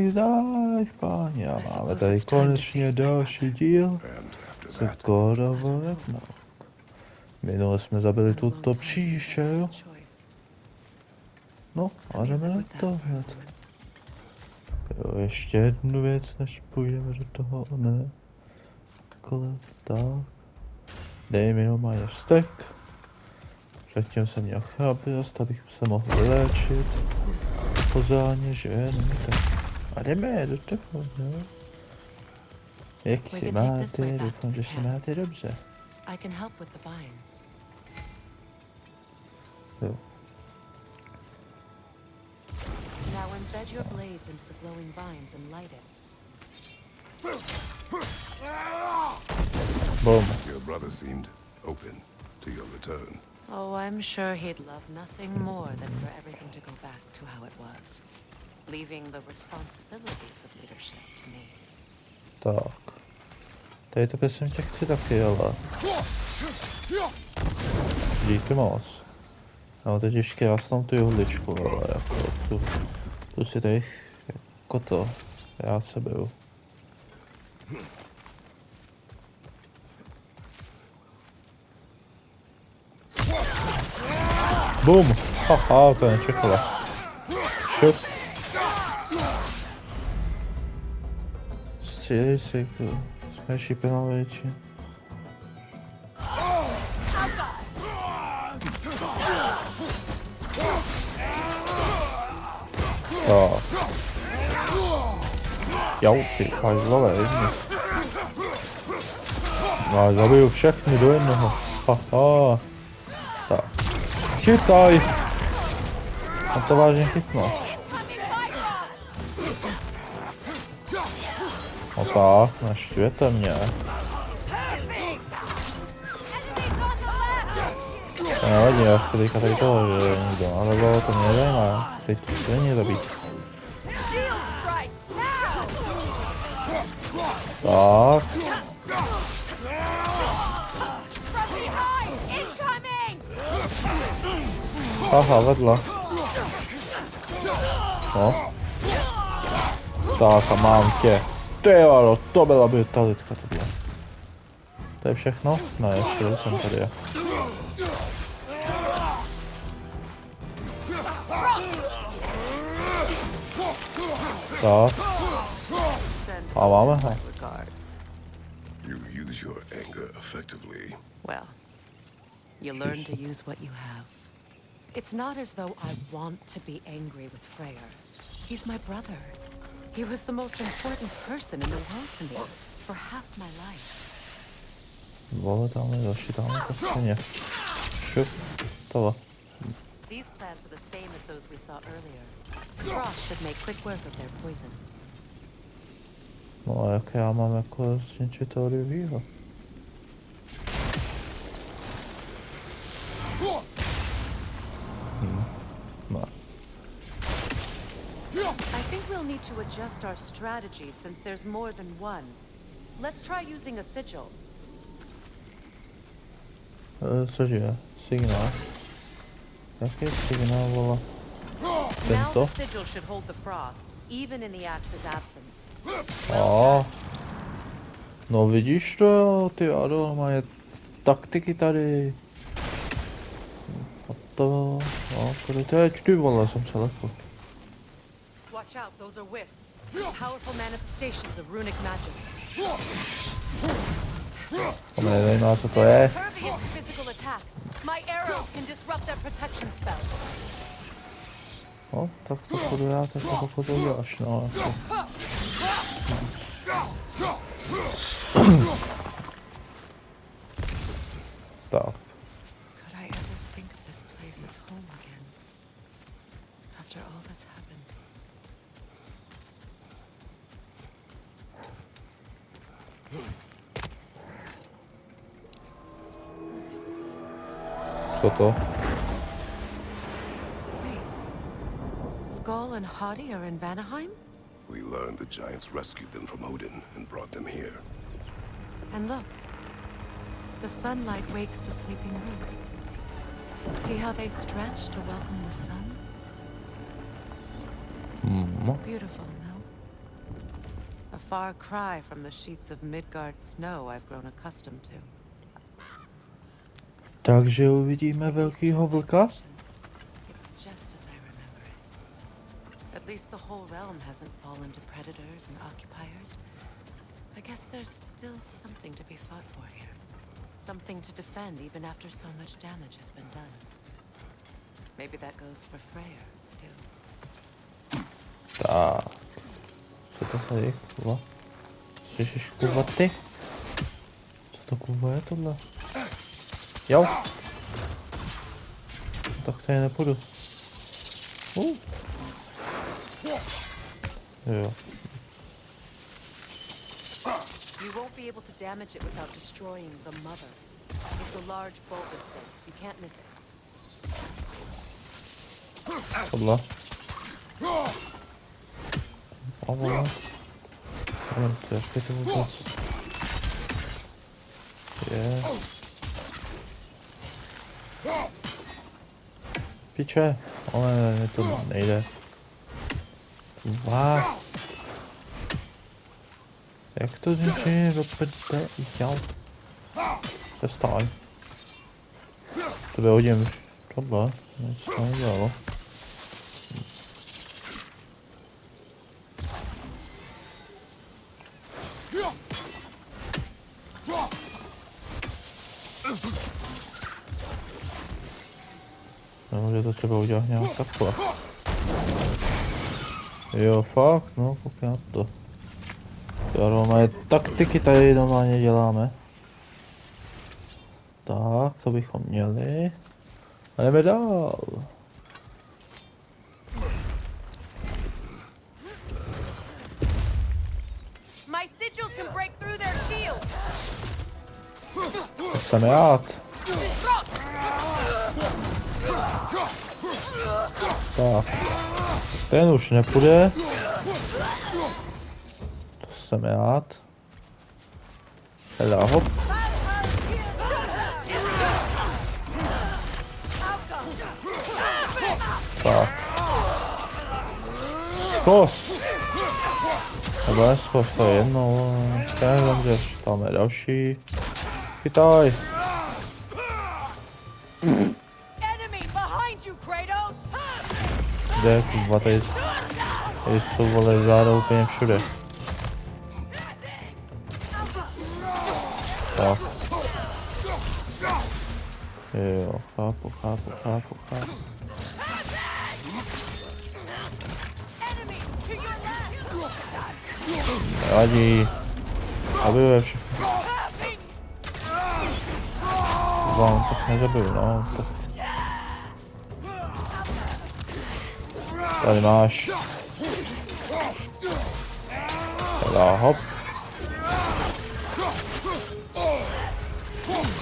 Zdách, páni, a máme tady konečně další díl z God of War. Minule jsme zabili tuto příšeru. No, a jdeme na to hned. Jo, ještě jednu věc, než půjdeme do toho, ne. Takhle, tak. Dej mi normálně vztek. Předtím jsem měl chrabrost, abych se mohl vyléčit. Pořádně, že není tak. A jdeme do toho, jo. Jak si máte? Doufám, že si máte dobře. Jo. Now embed your blades into the glowing vines and light it. Boom. Your brother seemed open to your return. Oh, I'm sure he'd love nothing more than for everything to go back to how it was, leaving the responsibilities of leadership to me. Tak. Tady to prosím tě chci taky, ale... Díky moc. No teď ještě krásnou tu jehličku, ale jako tu si tady jako to, já se beru. Bum! Haha, to nečekala. Šup. Střílej si, jsme šipenovější. Tak. Jau, ty fajzlové, jedni. No, já zabiju všechny do jednoho. Haha. Tak. Chytaj! A to vážně chytno. No tak, naštvěte mě. To nevadí, já chci teďka tady toho, že nikdo, ale bylo to mě nezajímá. Teď to není zabít. Tak. Aha, vedle. No. Tak a mám tě. Ty jo, to byla brutalitka to byla. To je všechno? No ještě jsem tady. Tak. A máme ho. You use your anger effectively. Well, you learn to use what you have. It's not as though I want to be angry with Freya. He's my brother. He was the most important person in the world to me for half my life. Vole, tamhle další, tamhle to stejně. Šup, tohle. These plants are the same as those we saw earlier. Frost should make quick work of their poison. No a jak já mám jako zničit toho rybího? No. I think we'll need to adjust our strategy since there's more than one. Let's try using a sigil. Cože je? Signál? Jaký signál, vole? Tento? Now the sigil should hold the frost, even in the axe's absence. No vidíš to jo, ty Ado, má je taktiky tady. A to, no, tady teď, ty vole, jsem se lekl. Watch out, those are wisps. Powerful manifestations of runic magic. To mě nezajímá, co to je. Impervious to physical attacks. My arrows can disrupt their protection spell. No, tak to budu já, tak to pokud to děláš, no. Jako. Tak. Could I ever think of this place as home again? After all that's happened. Co to? Wait. Skull and Hadi are in Vanaheim? We learned the giants rescued them from Odin and brought them here. And look. The sunlight wakes the sleeping roots. See how they stretch to welcome the sun? Beautiful, no? A far cry from the sheets of Midgard snow I've grown accustomed to. Takže uvidíme velkýho vlka. It's just as I remember it. At least the whole realm hasn't fallen to predators and occupiers. I guess there's still something to be fought for here. Something to defend even after so much damage has been done. Maybe that goes for Freya, too. Tak. Co to tady je, kurva? Slyšíš, kurva, ty? Co to, kurva, je tohle? Jo. Tak tady nepůjdu. Jo. You won't be able to damage it without destroying the mother. It's a large bulbous thing. You can't miss it. Tohle. A vole. To je to vůbec. Je. Piče. Ale ne, to nejde. Vá. Jak to řeší do prdele děl? Přestaň. To vyhodím. Tohle. Nic to nedělalo. Nemůže to třeba udělat nějak takhle. Jo, fakt, no, koukej na to. Normálně taktiky tady normálně děláme. Tak, to bychom měli. A jdeme dál. My sigils can break through their shield. To jsem rád. Tak. Ten už nepůjde. To jsem rád. Hledá hop. Tak. Skos. Nebo neskos, to je jedno. Ten zemřeš, tam je další. Chytaj. Kde, kurva, tady jsou, vole, záda úplně všude. Tak. Jo, chápu. Nevadí. Zabiju všechno. Vám tak nezabiju, no. Tak. Tady máš. Teda hop.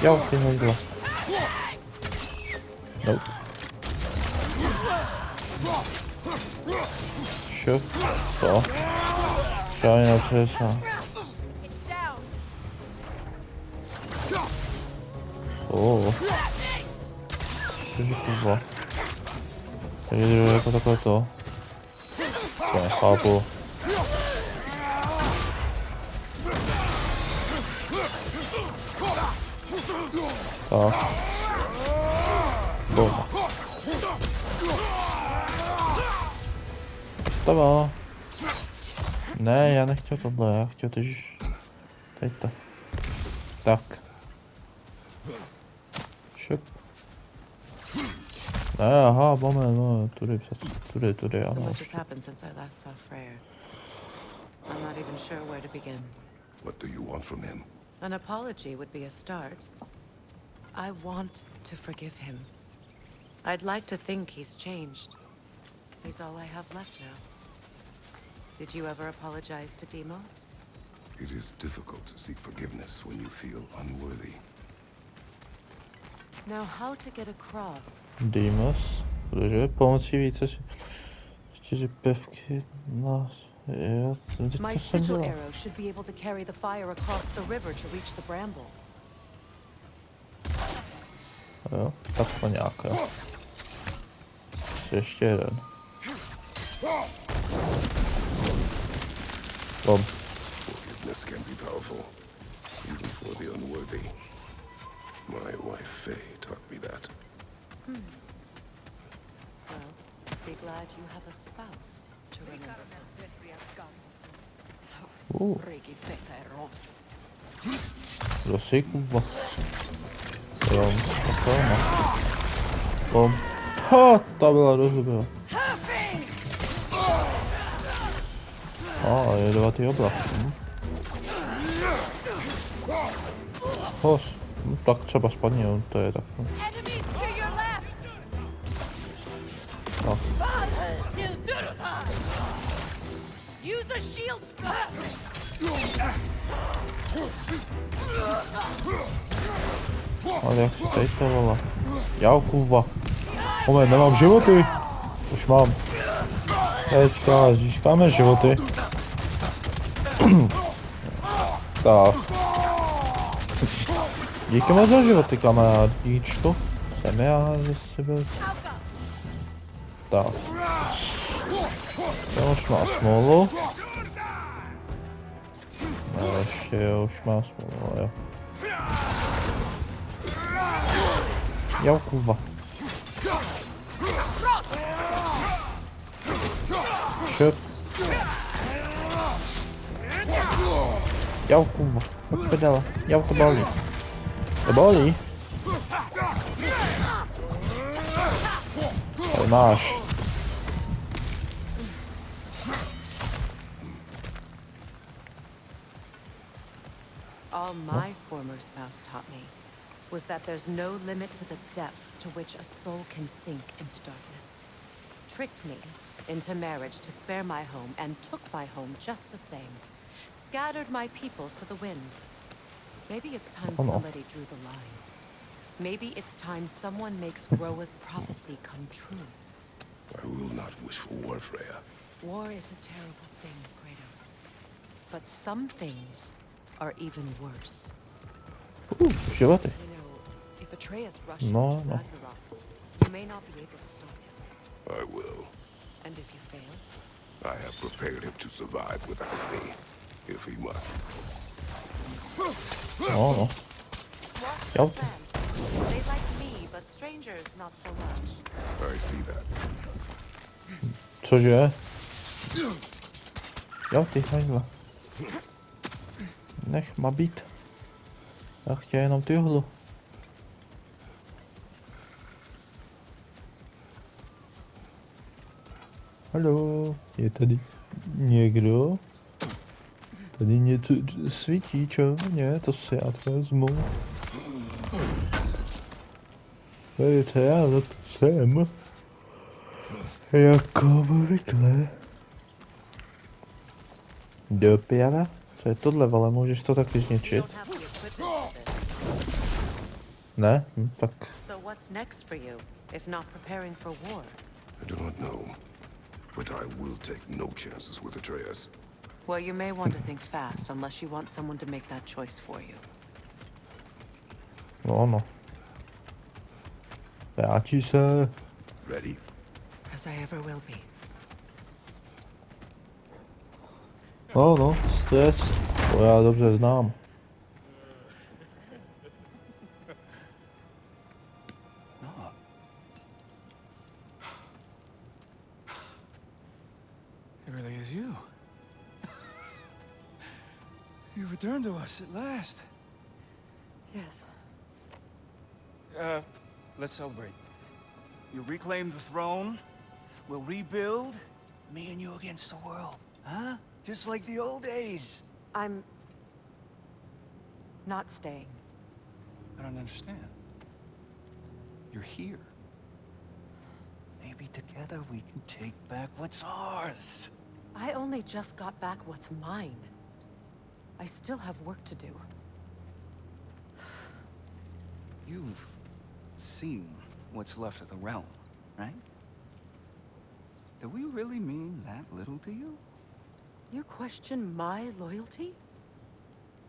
Jo, ty hodila. Nope. Šup. Co? Žádný nepřesná. Cože kurva. Takže to jako takhle to. To nechápu. Tak. Bum. To má. Ne, já nechtěl tohle, já chtěl totiž... Teď to. Tak. Šup. Ne, aha, moment, no, tudy, ano. So much has happened since I last saw Freyr. I'm not even sure where to begin. What do you want from him? An apology would be a start. I want to forgive him. I'd like to think he's changed. He's all I have left now. Did you ever apologize to Deimos? It is difficult to seek forgiveness when you feel unworthy. Now how to get across? Deimos, protože pomocí více 4 pevky na... Jo, My sigil arrow should be able to carry the fire across the river to reach the bramble. Jo, tak to nějak, jo. Ještě jeden. Bom. Kindness can be powerful, even for the unworthy. My wife Frey taught me that. Well, be glad you have a spouse to remember. Prosí, kurva. Jo, tak to má. Bom. Ha, ta byla rozubila. A, jedovatý oblak. Hos. Tak třeba spadně, on to je tak. No. Ale jak se tady to volá? Jau, kurva. Moment, nemám životy. Už mám. Teďka získáme životy. Tak. Díky moc za životy, kamarádíčko. Jsem já, že jsi byl. Tak. Ten už má smůlu. No ještě jo, už má smůlu, jo. Jo, kurva. Šup. Jo, kurva. Odprdala. Jo, to bolí. To bolí? Tady máš. All my former spouse taught me was that there's no limit to the depth to which a soul can sink into darkness. Tricked me into marriage to spare my home and took my home just the same. Scattered my people to the wind. Maybe it's time somebody drew the line. Maybe it's time someone makes Groa's prophecy come true. I will not wish for war, Freya. War is a terrible thing, Kratos. But some things are even worse. Životy. You know, if Atreus rushes No, to no. Ragnarok, you may not be able to stop him. I will. And if you fail? I have prepared him to survive without me, if he must. No, no. Jo. They like me, but strangers not so much. I see that. Cože? Jo, ty hajzla. Nech má být. Já chtěl jenom ty hlu. Haló, je tady někdo? Tady něco svítí červeně, to si já to vezmu. Vejte, já za to jsem. Jako obvykle. Do piana? Co je tohle, vole, můžeš to taky zničit? Ne? Tak. So what's next for you, if not preparing for war? I do not know, but I will take no chances with Atreus. Well, you may want to think fast, unless you want someone to make that choice for you. No, no. Práčí se. Ready? As I ever will be. No, no, stres. To já dobře znám. It really is you. You returned to us at last. Yes. Let's celebrate. You reclaim the throne. We'll rebuild. Me and you against the world. Huh? Just like the old days. I'm not staying. I don't understand. You're here. Maybe together we can take back what's ours. I only just got back what's mine. I still have work to do. You've seen what's left of the realm, right? Do we really mean that little to you? You question my loyalty?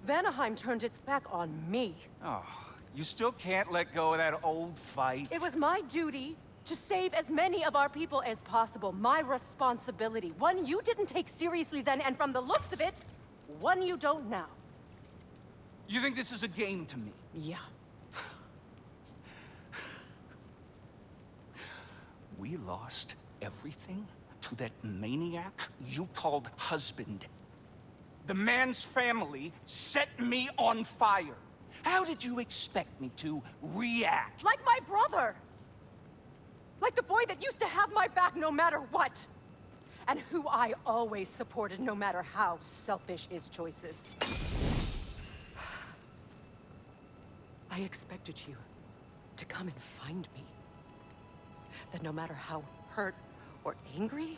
Vanaheim turned its back on me. Oh, you still can't let go of that old fight. It was my duty to save as many of our people as possible. My responsibility. One you didn't take seriously then, and from the looks of it, One you don't now. You think this is a game to me? Yeah. We lost everything to that maniac you called husband. The man's family set me on fire. How did you expect me to react? Like my brother! Like the boy that used to have my back no matter what! And who I always supported no matter how selfish his choices. I expected you to come and find me. That no matter how hurt or angry,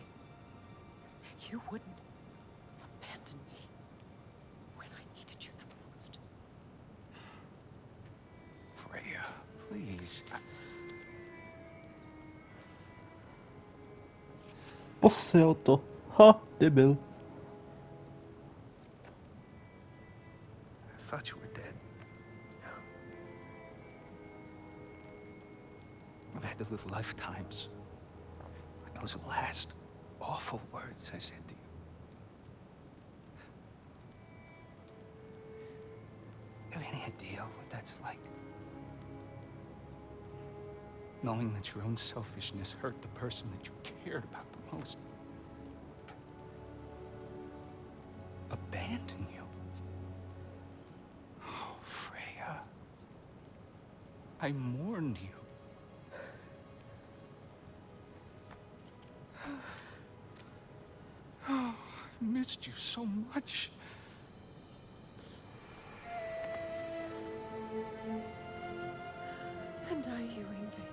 you wouldn't abandon me when I needed you the most. Freya, please. Posil to. Ha, debil. I thought you were dead. I've had to live lifetimes with those last awful words I said to you. Have any idea what that's like? Knowing that your own selfishness hurt the person that you cared about the most. Abandon you. Oh, Freya. I mourned you. Oh, I missed you so much. And I, you, Ingvi.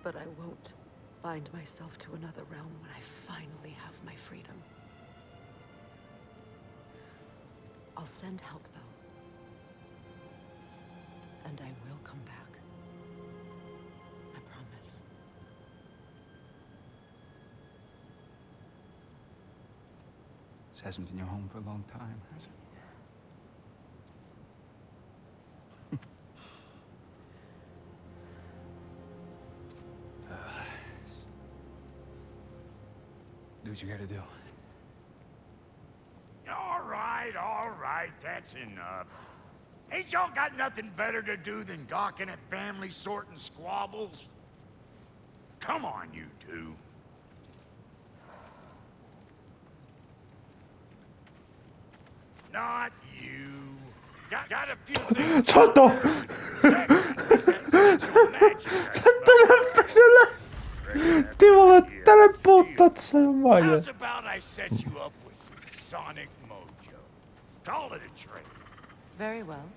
But I won't bind myself to another realm when I finally have my freedom. I'll send help, though. And I will come back. I promise. This hasn't been your home for a long time, has it? Do what you gotta do. All right, that's enough. Ain't y'all got nothing better to do than gawking at family sorting squabbles? Come on, you two. Not you. Got a few things. Co to? Ty vole, teleportace, normálně. How's about I set you up with some sonic mojo? Call it a trade. Very well.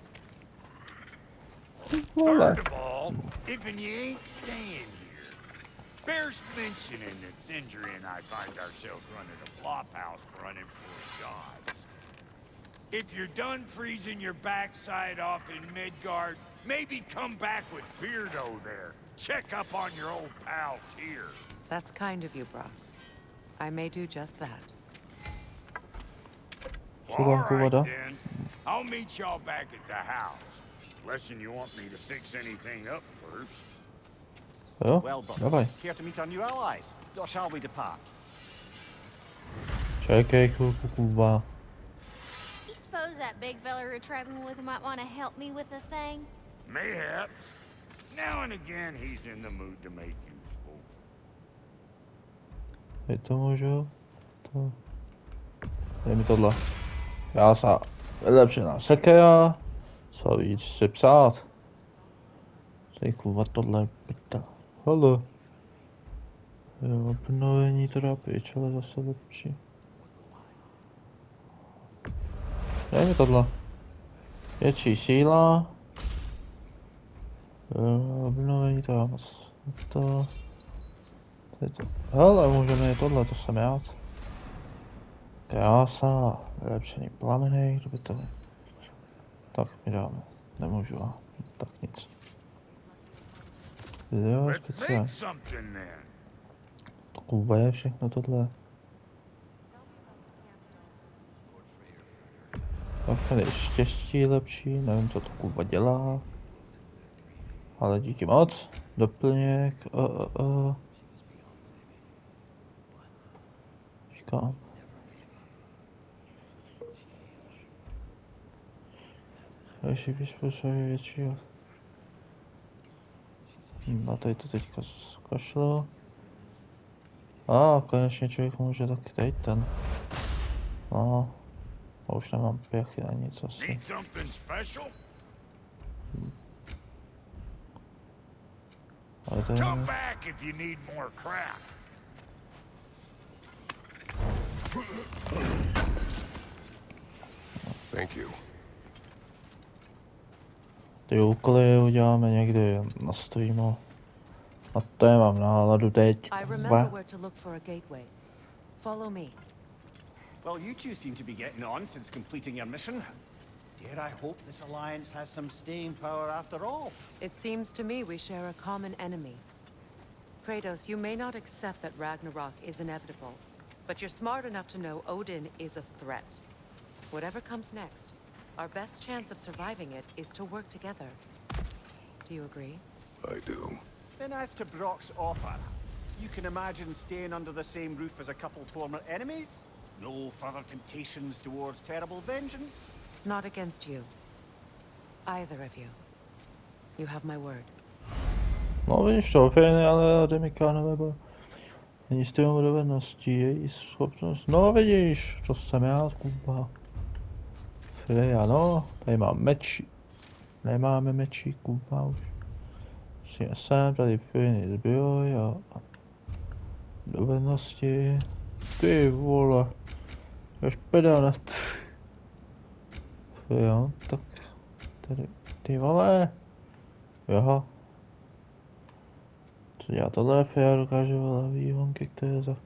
Vole. Third of all, if you ain't staying here, bears mentioning that Sindri and I find ourselves running a flop house running for gods. If you're done freezing your backside off in Midgard, maybe come back with Beardo there. Check up on your old pal Tyr. That's kind of you, Brock. I may do just that. All right, then. I'll meet y'all back at the house. Unless you want me to fix anything up first. Jo, Well, brothers, dawaj. here to meet our new allies. Or shall we depart? Čekej chvilku, kurva. You suppose that big fella we're traveling with might want to help me with a thing? Mayhaps. Now and again, he's in the mood to make useful. Je to můžu? To... Dej mi tohle. Já jsem vylepšená sekera. Co víc si psát? Tady kurva tohle pita. Hele. Jo, obnovení terapie, čele zase lepší. Dej mi tohle. Větší síla. Obnovení to já moc. To... Hele, můžeme je tohle, to jsem já. Krása, vylepšený plameny, kdo by to ne... Tak mi dáme, nemůžu, a tak nic. Jo, Let's speciálně. make something then. To kurva je všechno tohle. Pak tady štěstí lepší, nevím co to kurva dělá. Ale díky moc. Doplněk. Říkám. Ještě vyspůsobí většího. No tady to teďka zkašlo. Konečně člověk může taky tady ten. No. A už nemám pěchy na nic asi. Need something special? Ale tady... Come back if you need more crap. Thank you. Ty úkoly uděláme někdy na streamu. A to je mám náladu teď. I remember where to look for a gateway. Follow me. Well, you two seem to be getting on since completing your mission. Dare I hope this alliance has some staying power after all? It seems to me we share a common enemy. Kratos, you may not accept that Ragnarok is inevitable, but you're smart enough to know Odin is a threat. Whatever comes next, our best chance of surviving it is to work together. Do you agree? I do. Then as to Brock's offer, you can imagine staying under the same roof as a couple former enemies? No further temptations towards terrible vengeance? Not against you. Either of you. You have my word. No vidíš to, Frey, ale Demikánové bo... Není stejnou dovedností, její schopnost. No vidíš, to jsem já, kurva. Freya, no, tady mám meči. Nemáme meči, kurva už. Musíme sem, tady Frey zbroj a... dovednosti. Ty vole. Až pedanet. Jo, tak... Tady, ty vole. Joho. Co dělá tohle? Freya dokáže vole výhonky, které za...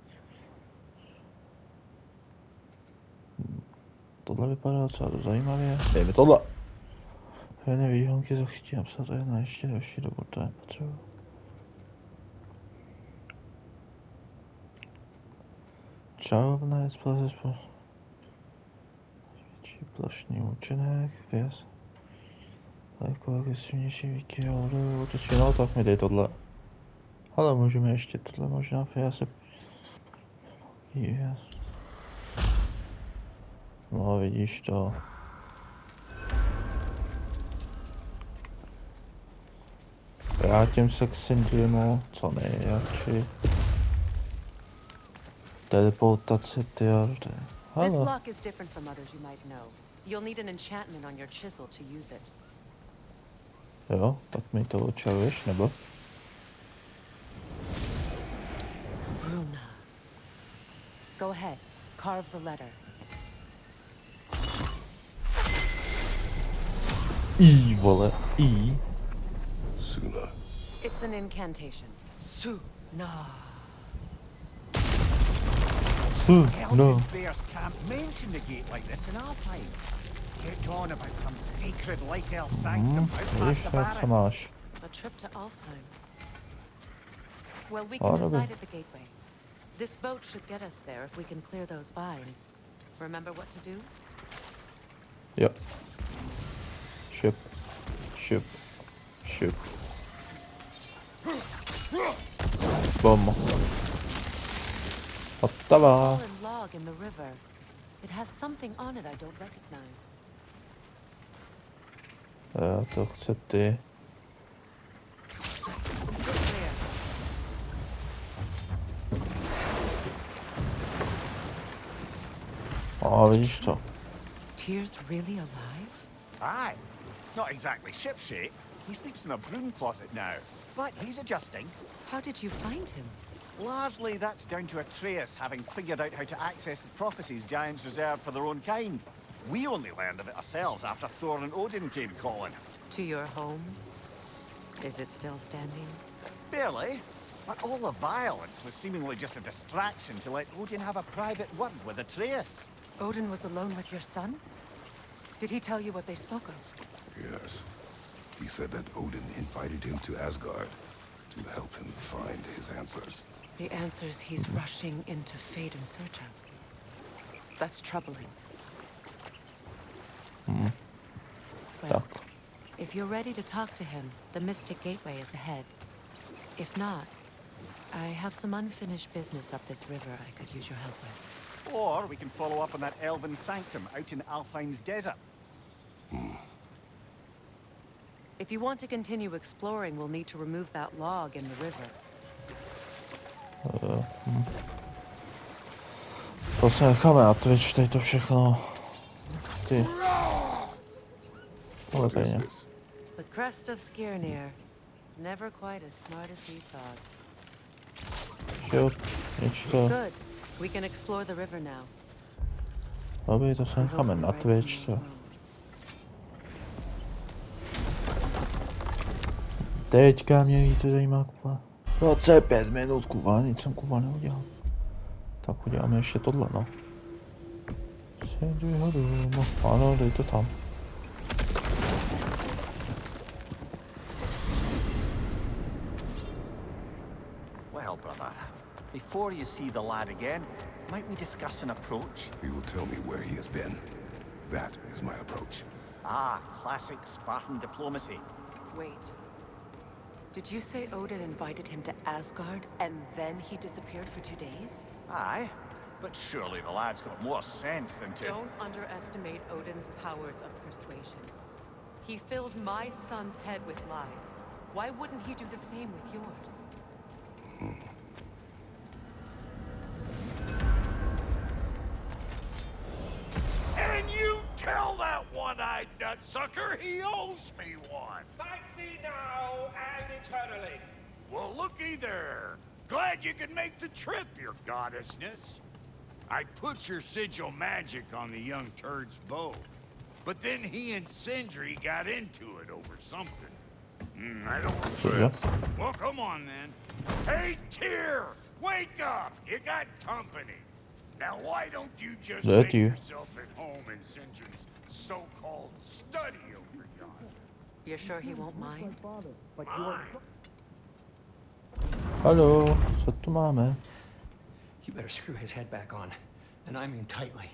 Tohle vypadá docela zajímavě. Dej mi tohle! Jedné výhonky zachytí napsat na ještě další dobu, to je potřeba. Čarovné exploze větší plošný účinek, věc. Jako agresivnější výkyvy, útočí, no tak mi dej tohle. Ale můžeme ještě tohle možná, já se... Yes. No vidíš to. Vrátím se k Sindrimu, co nejradši. Teleportace, tyjo. This lock is different from others you might know. You'll need an enchantment on your chisel to use it. Jo, tak mi to očaruješ, nebo? Runa. Go ahead, carve the letter. I, vole, I. Suna. It's an incantation. Suna. No. Bears can't mention the gate like this in our time. Get on about some sacred light elf sanctum out past Vidíš, the co barracks. máš. A trip to Alfheim. Well, we can decide at the gateway. This boat should get us there if we can clear those vines. Remember what to do? Jo. Šup. Šup. Šup. Bom. Hotová. Fallen log in the river. It has something on it I don't recognize. To chce ty. Clear. Vidíš to. Tyr's really alive? Aye. Not exactly shipshape. He sleeps in a broom closet now. But he's adjusting. How did you find him? Largely that's down to Atreus having figured out how to access the prophecies giants reserved for their own kind. We only learned of it ourselves after Thor and Odin came calling. To your home? Is it still standing? Barely. But all the violence was seemingly just a distraction to let Odin have a private word with Atreus. Odin was alone with your son? Did he tell you what they spoke of? Yes. He said that Odin invited him to Asgard to help him find his answers. The answers he's rushing into fate in search of. That's troubling. Well, Tak. If you're ready to talk to him, the Mystic Gateway is ahead. If not, I have some unfinished business up this river I could use your help with. Or we can follow up on that elven sanctum out in Alfheim's desert. If you want to continue exploring, we'll need to remove that log in the river. To se necháme na Twitch, tady to všechno. Ty. Ale pejně. The crest of Skirnir. Never quite as smart as he thought. Jo, něco. Good. We can explore the river now. Dobrý, to se necháme na Twitch, co? Teďka mě ví, to zajímá kuva. 25 minut, kuva, nic jsem kuva neudělal. Tak uděláme ještě tohle, no. Sěduj ho dům, ano, dej to tam. Well, brother, before you see the lad again, might we discuss an approach? He will tell me where he has been. That is my approach. Ah, classic Spartan diplomacy. Wait. Did you say Odin invited him to Asgard and then he disappeared for 2 days? Aye, but surely the lad's got more sense than to... Don't underestimate Odin's powers of persuasion. He filled my son's head with lies. Why wouldn't he do the same with yours? And you tell that one-eyed nutsucker he owes me one. Thank me now and eternally. Well, looky there. Glad you could make the trip, your goddessness. I put your sigil magic on the young turd's bow. But then he and Sindri got into it over something. I don't regret. Well, come on then. Hey, Tyr! Wake up! You got company. Now why don't you just make yourself at home in Sindri's so-called study over yonder? You're sure he won't mind? Mine. Hallo, co tu máme? You better screw his head back on, and I mean tightly.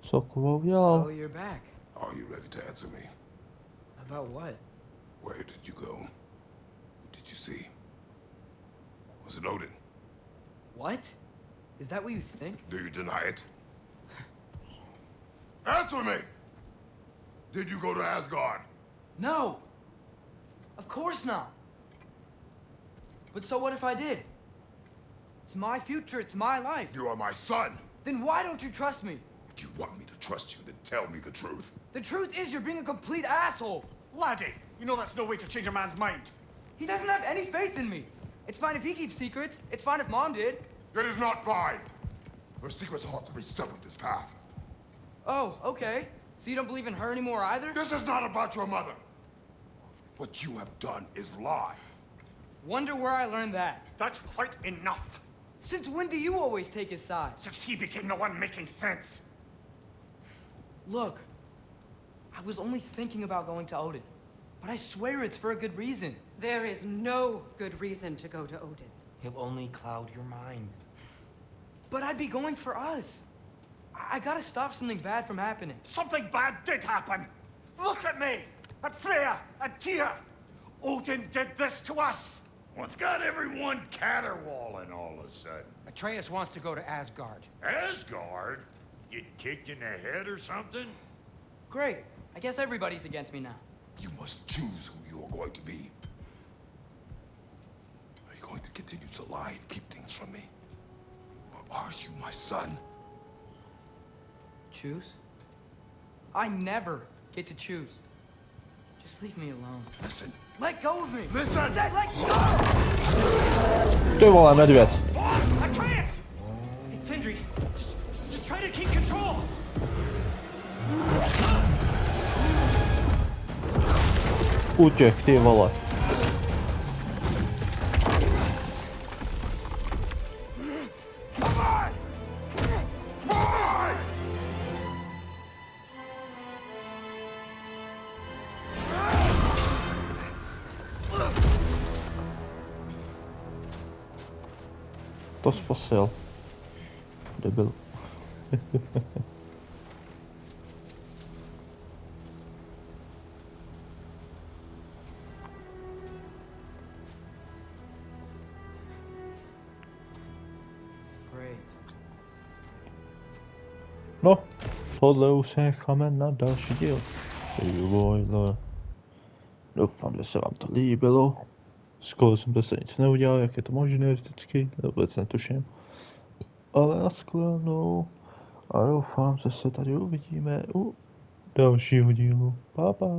Co kuva udělal? Oh, you're back. Are you ready to answer me? About what? Where did you go? Who did you see? Was it Odin? What? Is that what you think? Do you deny it? Answer me! Did you go to Asgard? No! Of course not! But so what if I did? It's my future, it's my life. You are my son! Then why don't you trust me? If you want me to trust you, then tell me the truth. The truth is you're being a complete asshole! Laddie, you know that's no way to change a man's mind. He doesn't have any faith in me. It's fine if he keeps secrets. It's fine if Mom did. It is not fine! Her secrets ought to be stuck with this path. Oh, okay. So you don't believe in her anymore either? This is not about your mother! What you have done is lie. Wonder where I learned that. That's quite enough. Since when do you always take his side? Since he became the one making sense. Look, I was only thinking about going to Odin, but I swear it's for a good reason. There is no good reason to go to Odin. He'll only cloud your mind. But I'd be going for us. I gotta stop something bad from happening. Something bad did happen. Look at me, at Freya, at Tyr. Odin did this to us. What's got everyone caterwauling all of a sudden? Atreus wants to go to Asgard. Asgard? Get kicked in the head or something? Great. I guess everybody's against me now. You must choose who you are going to be. Are you going to continue to lie and keep things from me? Or are you my son? Choose? I never get to choose. Just leave me alone. Listen. Let go of me! Listen! I said let go! Ty vole, medvěd. Atreus! It's Sindri. Just try to keep control! Utěk, ty vole. To spasil. Debil. No, tohle už se necháme na další díl. Doufám, že se vám to líbilo. Skoro jsem se nic neudělal, jak je to možné vždycky, vůbec netuším. Ale nashledanou a doufám, že se tady uvidíme u dalšího dílu. Pa, pa.